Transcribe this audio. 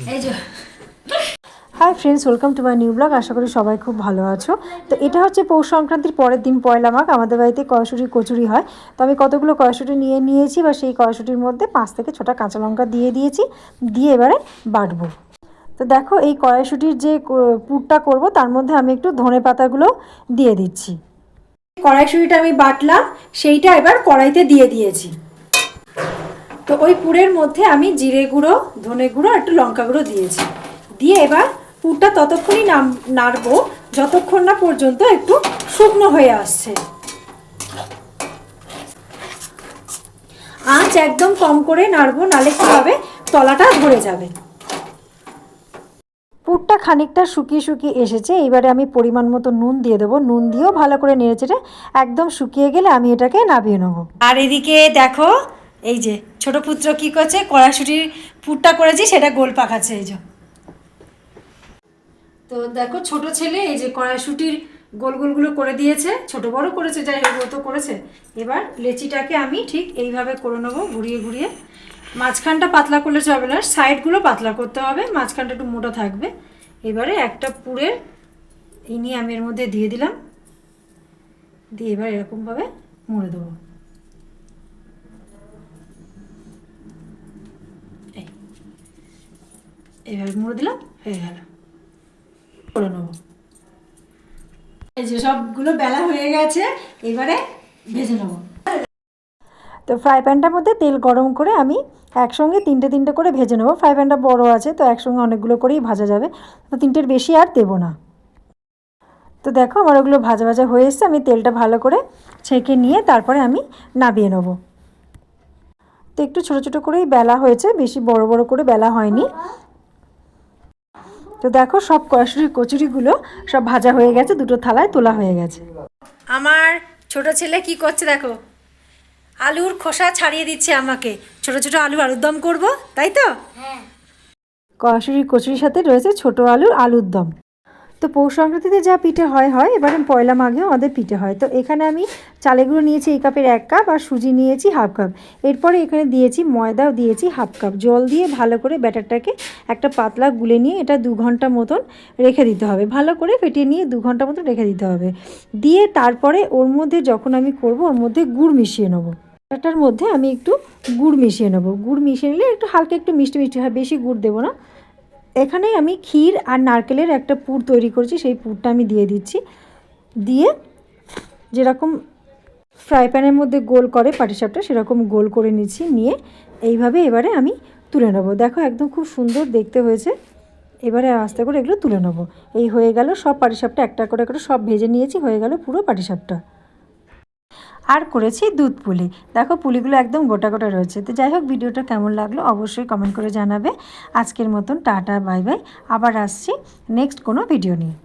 এই যে hi friends, welcome to my new blog. আশা করি সবাই খুব ভালো আছো। তো এটা হচ্ছে পৌষ সংক্রান্তির পরের দিন, পয়লা মাঘ। আমাদের বাড়িতে কড়াইশুঁটির কচুরি হয়। তো আমি কতগুলো কড়াইশুঁটি নিয়েছি, বা সেই কড়াইশুঁটির মধ্যে 5 থেকে 6টা কাঁচা লঙ্কা দিয়ে দিয়েছি, দিয়ে এবারে বাটবো। তো দেখো, এই কড়াইশুঁটির যে পুরটা করব তার মধ্যে আমি একটু ধনে পাতাগুলো দিয়ে দিচ্ছি। কড়াইশুঁটিটা আমি বাটলাম, সেইটা এবার কড়াইতে দিয়ে দিয়েছি। তো ওই পুরের মধ্যে আমি জিরে গুঁড়ো, ধনে গুঁড়ো, একটু লঙ্কা গুঁড়ো দিয়েছি। দিয়ে এবার পুরটা ততক্ষণই নাড়বো যতক্ষণ না পর্যন্ত একটু শুকনো হয়ে আসছে। আঁচ একদম কম করে নাড়বো, নালে কি হবে, তলাটা ধরে যাবে। পুরটা খানিকটা শুকিয়ে শুকিয়ে এসেছে। এবারে আমি পরিমাণ মতো নুন দিয়ে দেবো। নুন দিয়েও ভালো করে নেড়েচেড়ে একদম শুকিয়ে গেলে আমি এটাকে নামিয়ে নেবো। আর এদিকে দেখো, এই যে ছোট পুত্র কি করছে, কড়াইশুঁটির পুরটা করেছি সেটা গোল পাকাচ্ছে। এই যে তো দেখো, ছোট ছেলে এই যে কড়াইশুঁটির গোল গোলগুলো করে দিয়েছে, ছোট বড় করেছে, যাই হোক তো করেছে। এবার লেচিটাকে আমি ঠিক এইভাবে করে নেবো, ঘুরিয়ে ঘুরিয়ে। মাঝখানটা পাতলা করলে চলবে না, সাইডগুলো পাতলা করতে হবে, মাঝখানটা একটু মোটা থাকবে। এবারে একটা পুরের এই নিয়ে আমি এর মধ্যে দিয়ে দিলাম, দিয়ে এবার এরকমভাবে মুড়ে দেবো। এইভাবে মুড়ে দিলাম, হয়ে গেল। করে নেবো। এই যে সবগুলো বেলা হয়ে গেছে, এবারে ভেজে নেবো। তো ফ্রাই প্যানটার মধ্যে তেল গরম করে আমি একসঙ্গে তিনটে করে ভেজে নেবো। ফ্রাই প্যানটা বড়ো আছে, তো একসঙ্গে অনেকগুলো করেই ভাজা যাবে, তো 3টের বেশি আর দেবো না। তো দেখো, আমার ওগুলো ভাজা ভাজা হয়ে এসছে। আমি তেলটা ভালো করে ছেঁকে নিয়ে তারপরে আমি নামিয়ে নেবো। তো একটু ছোটো ছোটো করেই বেলা হয়েছে, বেশি বড় বড় করে বেলা হয়নি। তো দেখো, সব কড়াইশুঁটির কচুরিগুলো সব ভাজা হয়ে গেছে, 2টো থালায় তোলা হয়ে গেছে। আমার ছোট ছেলে কি করছে দেখো, আলুর খোসা ছাড়িয়ে দিচ্ছে আমাকে। ছোট ছোট আলুর দম করব, তাই তো? হ্যাঁ। কড়াইশুঁটির কচুরির সাথে রয়েছে ছোট আলুর দম। তো পৌষ সংক্রান্তিতে যা পিঠে হয়, এবারে পয়লা মাঘেও আমাদের পিঠে হয়। তো এখানে আমি চালের গুঁড়ো নিয়েছি এই কাপের 1 কাপ, আর সুজি নিয়েছি 1/2 কাপ। এরপরে এখানে দিয়েছি ময়দাও দিয়েছি 1/2 কাপ। জল দিয়ে ভালো করে ব্যাটারটাকে একটা পাতলা গুলে নিয়ে এটা 2 ঘন্টা মতন রেখে দিতে হবে। ভালো করে ফেটিয়ে নিয়ে 2 ঘন্টা মতন রেখে দিতে হবে। দিয়ে তারপরে ওর মধ্যে যখন আমি করব, ওর মধ্যে গুড় মিশিয়ে নেবো। এটার মধ্যে আমি একটু গুড় মিশিয়ে নেবো। গুড় মিশিয়ে নিলে একটু হালকা একটু মিষ্টি মিষ্টি হয়, বেশি গুড় দেবো না। এখানে আমি ক্ষীর আর নারকেলের একটা পুর তৈরি করেছি, সেই পুরটা আমি দিয়ে দিচ্ছি। দিয়ে যেরকম ফ্রাই প্যানের মধ্যে গোল করে পাটিসাপটা, সেরকম গোল করে নিচ্ছি। নিয়ে এইভাবে এবারে আমি তুলে নেবো। দেখো, একদম খুব সুন্দর দেখতে হয়েছে। এবারে আস্তে করে এগুলো তুলে নেবো। এই হয়ে গেল সব পাটিসাপটা, একটা করে করে সব ভেজে নিয়েছি, হয়ে গেল পুরো পাটিসাপটা। আর করেছি দুধ পুলি। দেখো, পুলিগুলো একদম গোটা গোটা রয়েছে। তো যাই হোক, ভিডিওটা কেমন লাগলো অবশ্যই কমেন্ট করে জানাবে। আজকের মতন টাটা, বাই বাই। আবার আসছি নেক্সট কোনো ভিডিও নিয়ে।